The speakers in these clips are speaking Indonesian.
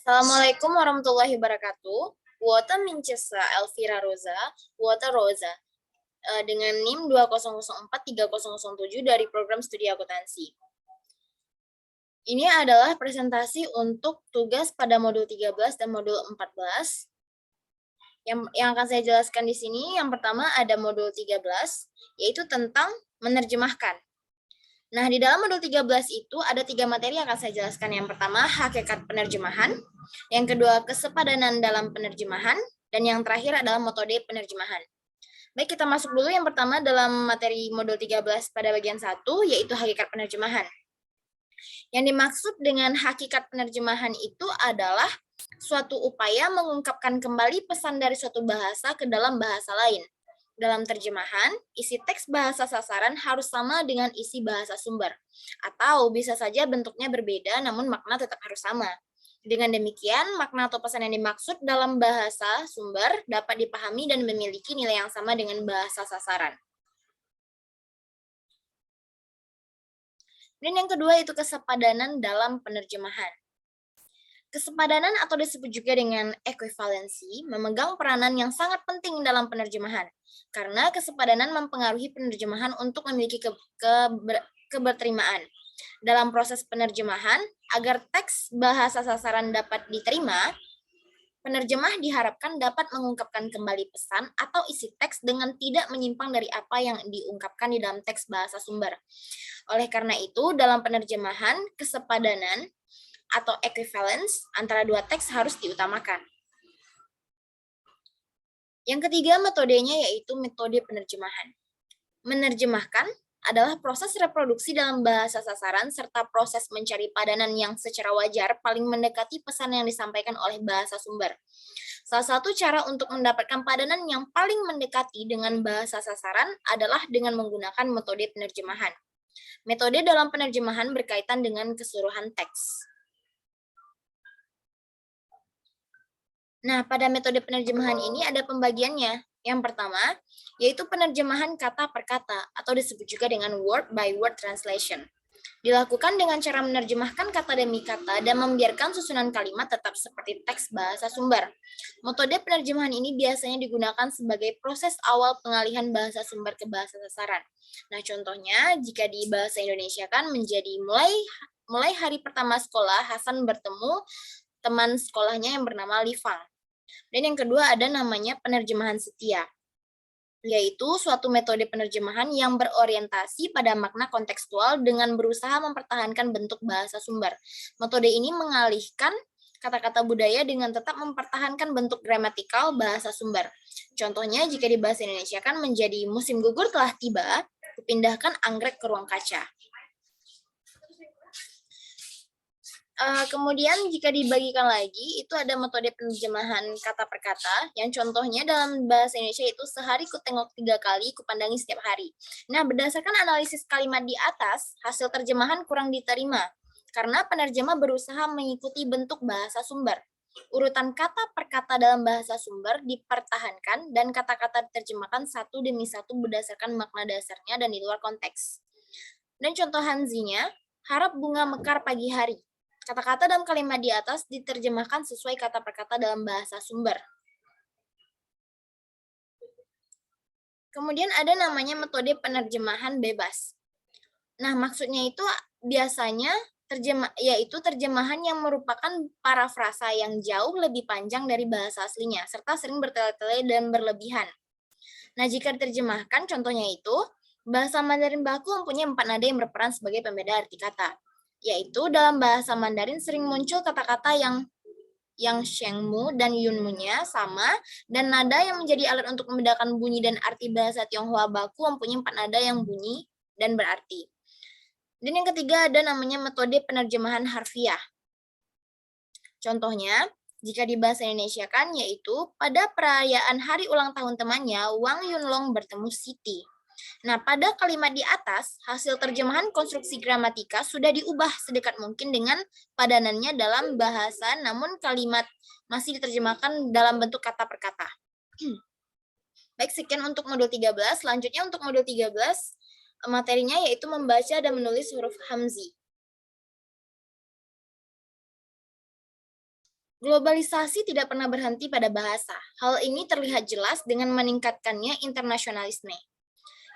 Assalamualaikum warahmatullahi wabarakatuh. Wota Minchesa Elvira Rosa, Wota Rosa, dengan NIM 20043007 dari program studi akuntansi. Ini adalah presentasi untuk tugas pada modul 13 dan modul 14. Yang akan saya jelaskan di sini, yang pertama ada modul 13, yaitu tentang menerjemahkan. Nah, di dalam modul 13 itu ada 3 materi yang akan saya jelaskan. Yang pertama, hakikat penerjemahan. Yang kedua, kesepadanan dalam penerjemahan. Dan yang terakhir adalah metode penerjemahan. Baik, kita masuk dulu yang pertama dalam materi modul 13 pada bagian 1, yaitu hakikat penerjemahan. Yang dimaksud dengan hakikat penerjemahan itu adalah suatu upaya mengungkapkan kembali pesan dari suatu bahasa ke dalam bahasa lain. Dalam terjemahan, isi teks bahasa sasaran harus sama dengan isi bahasa sumber. Atau bisa saja bentuknya berbeda namun makna tetap harus sama. Dengan demikian, makna atau pesan yang dimaksud dalam bahasa sumber dapat dipahami dan memiliki nilai yang sama dengan bahasa sasaran. Dan yang kedua itu kesepadanan dalam penerjemahan. Kesepadanan atau disebut juga dengan ekuivalensi memegang peranan yang sangat penting dalam penerjemahan, karena kesepadanan mempengaruhi penerjemahan untuk memiliki keberterimaan. Dalam proses penerjemahan, agar teks bahasa sasaran dapat diterima, penerjemah diharapkan dapat mengungkapkan kembali pesan atau isi teks dengan tidak menyimpang dari apa yang diungkapkan di dalam teks bahasa sumber. Oleh karena itu, dalam penerjemahan, kesepadanan atau equivalence antara dua teks harus diutamakan. Yang ketiga metodenya yaitu metode penerjemahan. Menerjemahkan adalah proses reproduksi dalam bahasa sasaran serta proses mencari padanan yang secara wajar paling mendekati pesan yang disampaikan oleh bahasa sumber. Salah satu cara untuk mendapatkan padanan yang paling mendekati dengan bahasa sasaran adalah dengan menggunakan metode penerjemahan. Metode dalam penerjemahan berkaitan dengan keseluruhan teks. Nah, pada metode penerjemahan ini ada pembagiannya. Yang pertama, yaitu penerjemahan kata per kata, atau disebut juga dengan word by word translation. Dilakukan dengan cara menerjemahkan kata demi kata dan membiarkan susunan kalimat tetap seperti teks bahasa sumber. Metode penerjemahan ini biasanya digunakan sebagai proses awal pengalihan bahasa sumber ke bahasa sasaran. Nah, contohnya, jika di bahasa Indonesia kan menjadi mulai hari pertama sekolah, Hasan bertemu teman sekolahnya yang bernama Livang. Dan yang kedua ada namanya penerjemahan setia, yaitu suatu metode penerjemahan yang berorientasi pada makna kontekstual dengan berusaha mempertahankan bentuk bahasa sumber. Metode ini mengalihkan kata-kata budaya dengan tetap mempertahankan bentuk gramatikal bahasa sumber. Contohnya jika di bahasa Indonesia kan menjadi musim gugur telah tiba, dipindahkan anggrek ke ruang kaca. Kemudian jika dibagikan lagi, itu ada metode penerjemahan kata per kata, yang contohnya dalam bahasa Indonesia itu sehari ku tengok 3 kali, ku pandangi setiap hari. Nah, berdasarkan analisis kalimat di atas, hasil terjemahan kurang diterima, karena penerjemah berusaha mengikuti bentuk bahasa sumber. Urutan kata per kata dalam bahasa sumber dipertahankan, dan kata-kata diterjemahkan satu demi satu berdasarkan makna dasarnya dan di luar konteks. Dan contoh Hanzinya, harap bunga mekar pagi hari. Kata-kata dalam kalimat di atas diterjemahkan sesuai kata per kata dalam bahasa sumber. Kemudian ada namanya metode penerjemahan bebas. Nah, maksudnya itu biasanya yaitu terjemahan yang merupakan parafrasa yang jauh lebih panjang dari bahasa aslinya, serta sering bertele-tele dan berlebihan. Nah, jika diterjemahkan, contohnya itu, bahasa Mandarin baku mempunyai 4 nada yang berperan sebagai pembeda arti kata. Yaitu dalam bahasa Mandarin sering muncul kata-kata yang shengmu dan yunmu-nya sama, dan nada yang menjadi alat untuk membedakan bunyi dan arti bahasa Tionghoa baku mempunyai 4 nada yang bunyi dan berarti. Dan yang ketiga ada namanya metode penerjemahan harfiah. Contohnya, jika di bahasa Indonesia kan, yaitu pada perayaan hari ulang tahun temannya, Wang Yunlong bertemu Siti. Nah, pada kalimat di atas, hasil terjemahan konstruksi gramatika sudah diubah sedekat mungkin dengan padanannya dalam bahasa, namun kalimat masih diterjemahkan dalam bentuk kata per kata. Baik, sekian untuk modul 13. Selanjutnya untuk modul 13, materinya yaitu membaca dan menulis huruf hamzi. Globalisasi tidak pernah berhenti pada bahasa. Hal ini terlihat jelas dengan meningkatkannya internasionalisme.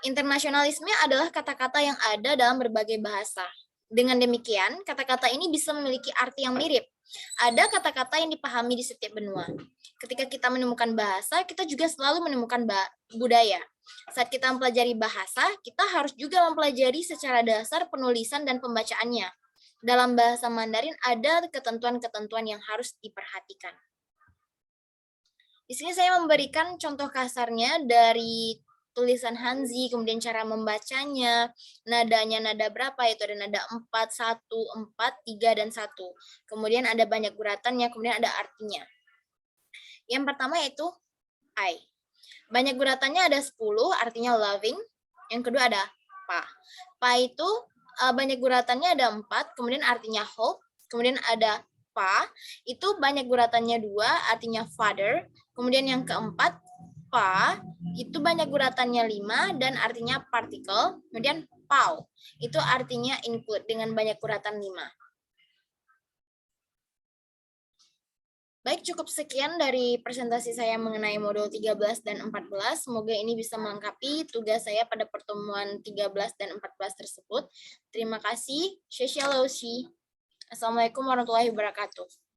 Internasionalisme adalah kata-kata yang ada dalam berbagai bahasa. Dengan demikian, kata-kata ini bisa memiliki arti yang mirip. Ada kata-kata yang dipahami di setiap benua. Ketika kita menemukan bahasa, kita juga selalu menemukan budaya. Saat kita mempelajari bahasa, kita harus juga mempelajari secara dasar penulisan dan pembacaannya. Dalam bahasa Mandarin ada ketentuan-ketentuan yang harus diperhatikan. Di sini saya memberikan contoh kasarnya dari tulisan Hanzi, kemudian cara membacanya, nadanya nada berapa, yaitu ada nada 4, 1, 4, 3, dan 1. Kemudian ada banyak guratannya, kemudian ada artinya. Yang pertama yaitu I. Banyak guratannya ada 10, artinya loving. Yang kedua ada pa. Pa itu banyak guratannya ada 4, kemudian artinya hope. Kemudian ada pa, itu banyak guratannya 2, artinya father. Kemudian yang keempat, pa, itu banyak guratannya 5 dan artinya particle. Kemudian pau, itu artinya include dengan banyak guratan 5. Baik, cukup sekian dari presentasi saya mengenai modul 13 dan 14. Semoga ini bisa melengkapi tugas saya pada pertemuan 13 dan 14 tersebut. Terima kasih. Assalamualaikum warahmatullahi wabarakatuh.